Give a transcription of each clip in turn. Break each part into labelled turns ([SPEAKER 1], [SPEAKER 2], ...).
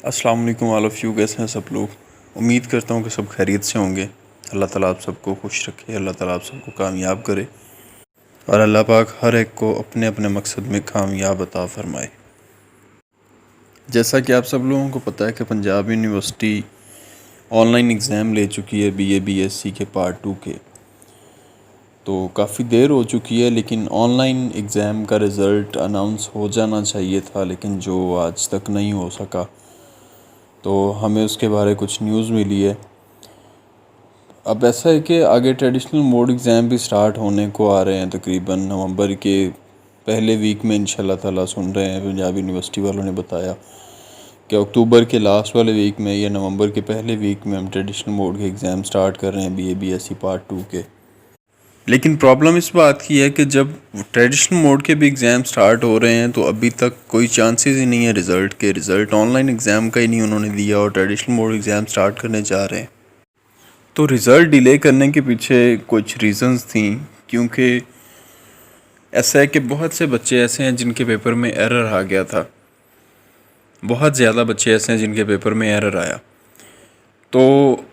[SPEAKER 1] अस्सलाम वालेकुम all of you. कैसे हैं सब लोग? उम्मीद करता हूँ कि सब खैरियत से होंगे। अल्लाह ताला आप सबको खुश रखे, अल्लाह ताला आप सबको कामयाब करे और अल्लाह पाक हर एक को अपने अपने मकसद में कामयाब अता फ़रमाए। जैसा कि आप सब लोगों को पता है कि पंजाब यूनिवर्सिटी ऑनलाइन एग्ज़ाम ले चुकी है बीए बीएससी के पार्ट 2 के। तो काफ़ी देर हो चुकी है, लेकिन ऑनलाइन एग्ज़ाम का रिज़ल्ट अनाउंस हो जाना चाहिए था, लेकिन जो आज तक नहीं हो सका। तो हमें उसके बारे कुछ न्यूज़ मिली है। अब ऐसा है कि आगे ट्रेडिशनल मोड एग्ज़ाम भी स्टार्ट होने को आ रहे हैं, तकरीबन नवंबर के पहले वीक में इंशाल्लाह ताला। सुन रहे हैं पंजाब यूनिवर्सिटी वालों ने बताया कि अक्टूबर के लास्ट वाले वीक में या नवंबर के पहले वीक में हम ट्रेडिशनल मोड के एग्ज़ाम स्टार्ट कर रहे हैं बीए बीएससी पार्ट 2 के। लेकिन प्रॉब्लम इस बात की है कि जब ट्रेडिशनल मोड के भी एग्ज़ाम स्टार्ट हो रहे हैं तो अभी तक कोई चांसेस ही नहीं है रिज़ल्ट ऑनलाइन एग्ज़ाम का ही नहीं उन्होंने दिया और ट्रेडिशनल मोड एग्ज़ाम स्टार्ट करने जा रहे हैं। तो रिज़ल्ट डिले करने के पीछे कुछ रीज़न्स थी, क्योंकि ऐसा है कि बहुत से बच्चे ऐसे हैं जिनके पेपर में एरर आ गया था। बहुत ज़्यादा बच्चे ऐसे हैं जिनके पेपर में एरर आया। तो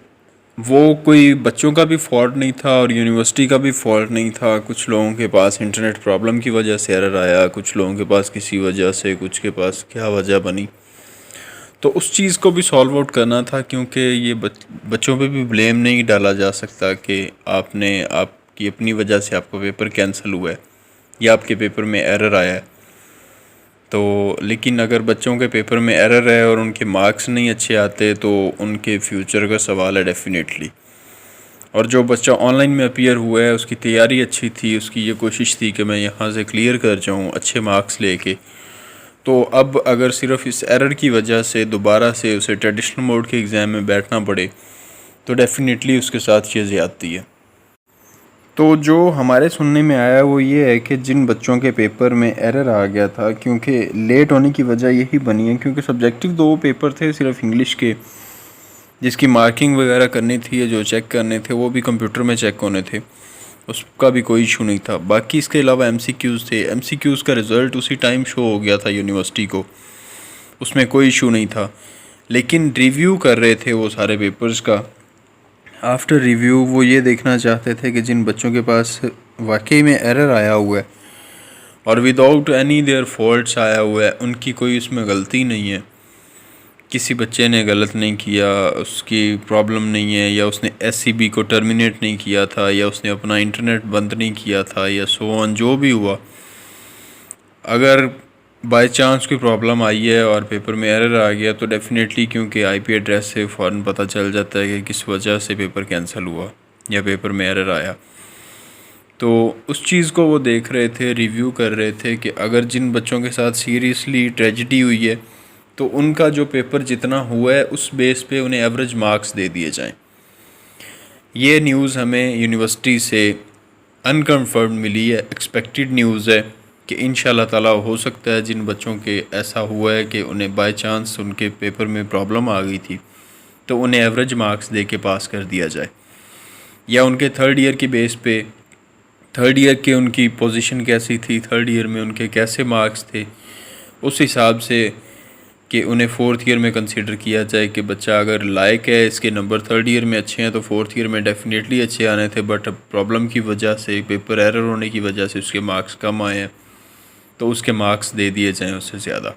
[SPEAKER 1] वो कोई बच्चों का भी फॉल्ट नहीं था और यूनिवर्सिटी का भी फॉल्ट नहीं था। कुछ लोगों के पास इंटरनेट प्रॉब्लम की वजह से एरर आया, कुछ लोगों के पास किसी वजह से, कुछ के पास क्या वजह बनी। तो उस चीज़ को भी सॉल्व आउट करना था, क्योंकि ये बच्चों पे भी ब्लेम नहीं डाला जा सकता कि आपकी अपनी वजह से आपका पेपर कैंसिल हुआ है या आपके पेपर में एरर आया है। तो लेकिन अगर बच्चों के पेपर में एरर है और उनके मार्क्स नहीं अच्छे आते तो उनके फ्यूचर का सवाल है डेफिनेटली। और जो बच्चा ऑनलाइन में अपीयर हुआ है उसकी तैयारी अच्छी थी, उसकी ये कोशिश थी कि मैं यहाँ से क्लियर कर जाऊँ अच्छे मार्क्स लेके। तो अब अगर सिर्फ इस एरर की वजह से दोबारा से उसे ट्रेडिशनल मोड के एग्ज़ाम में बैठना पड़े तो डेफिनेटली उसके साथ ये ज़्यादती है। तो जो हमारे सुनने में आया वो ये है कि जिन बच्चों के पेपर में एरर आ गया था, क्योंकि लेट होने की वजह यही बनी है क्योंकि सब्जेक्टिव 2 पेपर थे सिर्फ इंग्लिश के, जिसकी मार्किंग वगैरह करनी थी या जो चेक करने थे वो भी कंप्यूटर में चेक होने थे, उसका भी कोई इशू नहीं था। बाकी इसके अलावा एमसीक्यूज़ थे, एमसीक्यूज़ का रिज़ल्ट उसी टाइम शो हो गया था यूनिवर्सिटी को, उसमें कोई इशू नहीं था। लेकिन रिव्यू कर रहे थे वो सारे पेपर्स का। आफ्टर रिव्यू वो ये देखना चाहते थे कि जिन बच्चों के पास वाकई में एरर आया हुआ है और विदाउट एनी देयर फॉल्ट्स आया हुआ है, उनकी कोई उसमें गलती नहीं है, किसी बच्चे ने गलत नहीं किया, उसकी प्रॉब्लम नहीं है, या उसने एससीबी को टर्मिनेट नहीं किया था, या उसने अपना इंटरनेट बंद नहीं किया था, या सो ऑन जो भी हुआ। अगर बाय चांस कोई प्रॉब्लम आई है और पेपर में एरर आ गया तो डेफिनेटली, क्योंकि आईपी एड्रेस से फ़ौरन पता चल जाता है कि किस वजह से पेपर कैंसिल हुआ या पेपर में एरर आया। तो उस चीज़ को वो देख रहे थे, रिव्यू कर रहे थे कि अगर जिन बच्चों के साथ सीरियसली ट्रेजिडी हुई है तो उनका जो पेपर जितना हुआ है उस बेस पे उन्हें एवरेज मार्क्स दे दिए जाएं। ये न्यूज़ हमें यूनिवर्सिटी से अनकन्फर्म मिली है, एक्सपेक्टेड न्यूज़ है कि इंशाल्लाह ताला हो सकता है जिन बच्चों के ऐसा हुआ है कि उन्हें बाय चांस उनके पेपर में प्रॉब्लम आ गई थी तो उन्हें एवरेज मार्क्स दे के पास कर दिया जाए, या उनके थर्ड ईयर की बेस पे, थर्ड ईयर के उनकी पोजीशन कैसी थी, थर्ड ईयर में उनके कैसे मार्क्स थे, उस हिसाब से कि उन्हें फोर्थ ईयर में कंसीडर किया जाए कि बच्चा अगर लायक है, इसके नंबर थर्ड ईयर में अच्छे हैं तो फोर्थ ईयर में डेफिनेटली अच्छे आने थे, बट प्रॉब्लम की वजह से, पेपर एरर होने की वजह से उसके मार्क्स कम आए हैं तो उसके मार्क्स दे दिए जाएं उससे ज़्यादा।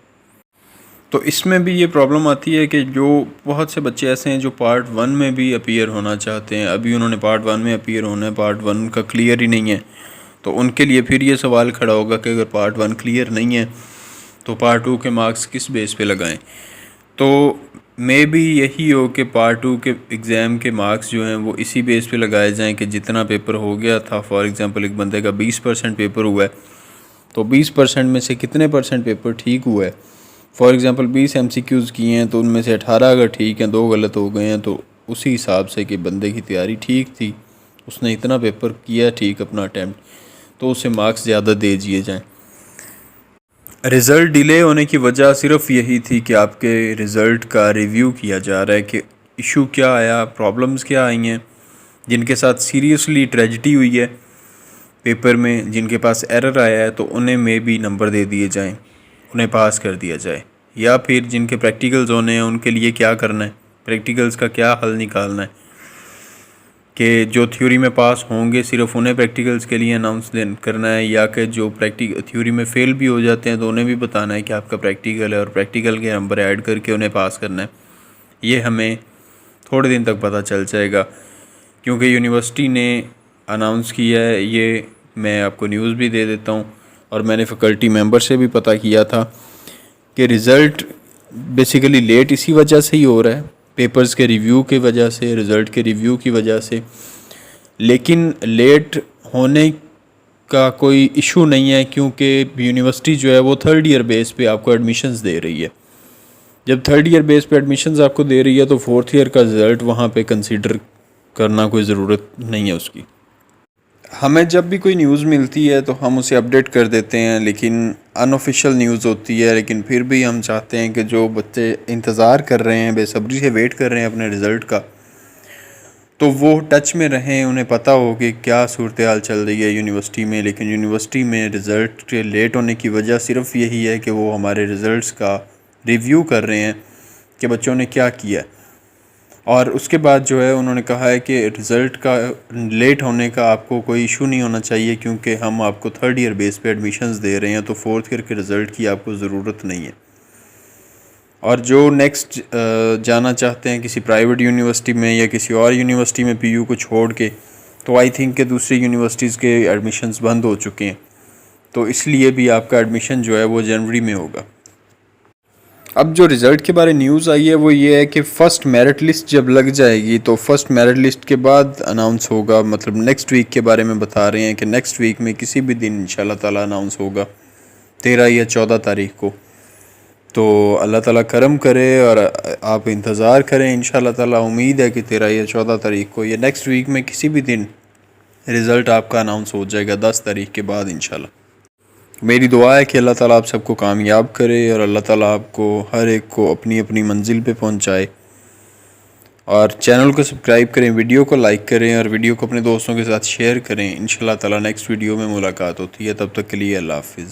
[SPEAKER 1] तो इसमें भी ये प्रॉब्लम आती है कि जो बहुत से बच्चे ऐसे हैं जो पार्ट 1 में भी अपीयर होना चाहते हैं, अभी उन्होंने पार्ट 1 में अपीयर होना है, पार्ट 1 का क्लियर ही नहीं है, तो उनके लिए फिर ये सवाल खड़ा होगा कि अगर पार्ट 1 क्लियर नहीं है तो पार्ट 2 के मार्क्स किस बेस पे लगाएं। तो मे बी यही हो कि पार्ट 2 के एग्ज़ाम के मार्क्स जो हैं वो इसी बेस पे लगाए जाएं कि जितना पेपर हो गया था, फॉर एग्ज़ाम्पल एक बंदे का 20% पेपर हुआ है तो 20% में से कितने परसेंट पेपर ठीक हुआ है। फॉर एग्ज़ाम्पल 20 एमसीक्यूज़ किए हैं तो उनमें से 18 अगर ठीक हैं, 2 गलत हो गए हैं, तो उसी हिसाब से कि बंदे की तैयारी ठीक थी, उसने इतना पेपर किया ठीक अपना अटैम्प्ट, तो उसे मार्क्स ज़्यादा दे दिए जाएँ। रिज़ल्ट डिले होने की वजह सिर्फ यही थी कि आपके रिज़ल्ट का रिव्यू किया जा रहा है कि इशू क्या आया, प्रॉब्लम्स क्या आई हैं, जिनके साथ सीरियसली ट्रेजिडी हुई है पेपर में, जिनके पास एरर आया है तो उन्हें मे बी नंबर दे दिए जाएं, उन्हें पास कर दिया जाए। या फिर जिनके प्रैक्टिकल्स होने हैं उनके लिए क्या करना है, प्रैक्टिकल्स का क्या हल निकालना है, कि जो थ्योरी में पास होंगे सिर्फ उन्हें प्रैक्टिकल्स के लिए अनाउंस करना है, या कि जो थ्योरी में फ़ेल भी हो जाते हैं तो उन्हें भी बताना है कि आपका प्रैक्टिकल है और प्रैक्टिकल के नंबर ऐड करके उन्हें पास करना है। ये हमें थोड़े दिन तक पता चल जाएगा, क्योंकि यूनिवर्सिटी ने अनाउंस किया है। ये मैं आपको न्यूज़ भी दे देता हूँ और मैंने फैकल्टी मेंबर से भी पता किया था कि रिज़ल्ट बेसिकली लेट इसी वजह से ही हो रहा है, पेपर्स के रिव्यू की वजह से, रिज़ल्ट के रिव्यू की वजह से। लेकिन लेट होने का कोई इशू नहीं है, क्योंकि यूनिवर्सिटी जो है वो थर्ड ईयर बेस पे आपको एडमिशन्स दे रही है। जब थर्ड ईयर बेस पे एडमिशन्स आपको दे रही है तो फोर्थ ईयर का रिज़ल्ट वहाँ पे कंसीडर करना कोई ज़रूरत नहीं है उसकी। हमें जब भी कोई न्यूज़ मिलती है तो हम उसे अपडेट कर देते हैं, लेकिन अनऑफिशियल न्यूज़ होती है। लेकिन फिर भी हम चाहते हैं कि जो बच्चे इंतज़ार कर रहे हैं, बेसब्री से वेट कर रहे हैं अपने रिज़ल्ट का, तो वो टच में रहें, उन्हें पता हो कि क्या सूरत हाल चल रही है यूनिवर्सिटी में। लेकिन यूनिवर्सिटी में रिज़ल्ट के लेट होने की वजह सिर्फ यही है कि वो हमारे रिज़ल्ट्स का रिव्यू कर रहे हैं कि बच्चों ने क्या किया। और उसके बाद जो है उन्होंने कहा है कि रिज़ल्ट का लेट होने का आपको कोई इशू नहीं होना चाहिए, क्योंकि हम आपको थर्ड ईयर बेस पे एडमिशन्स दे रहे हैं, तो फोर्थ ईयर के रिज़ल्ट की आपको ज़रूरत नहीं है। और जो नेक्स्ट जाना चाहते हैं किसी प्राइवेट यूनिवर्सिटी में या किसी और यूनिवर्सिटी में पीयू को छोड़ के, तो आई थिंक कि दूसरी यूनिवर्सिटीज़ के एडमिशन्स बंद हो चुके हैं, तो इसलिए भी आपका एडमिशन जो है वो जनवरी में होगा। अब जो रिज़ल्ट के बारे न्यूज़ आई है वो ये है कि फ़र्स्ट मेरिट लिस्ट जब लग जाएगी तो फर्स्ट मेरिट लिस्ट के बाद अनाउंस होगा, मतलब नेक्स्ट वीक के बारे में बता रहे हैं कि नेक्स्ट वीक में किसी भी दिन इंशाल्लाह ताला अनाउंस होगा, 13 या 14 तारीख को। तो अल्लाह ताला करम करे और आप इंतज़ार करें, इंशाल्लाह ताला उम्मीद है कि 13 या 14 तारीख को या नेक्स्ट वीक में किसी भी दिन रिज़ल्ट आपका अनाउंस हो जाएगा, 10 तारीख के बाद इंशाल्लाह। मेरी दुआ है कि अल्लाह ताला आप सबको कामयाब करे और अल्लाह ताला आपको हर एक को अपनी अपनी मंजिल पे पहुंचाए। और चैनल को सब्सक्राइब करें, वीडियो को लाइक करें और वीडियो को अपने दोस्तों के साथ शेयर करें। इंशाल्लाह ताला नेक्स्ट वीडियो में मुलाकात होती है, तब तक के लिए अल्लाह हाफिज़।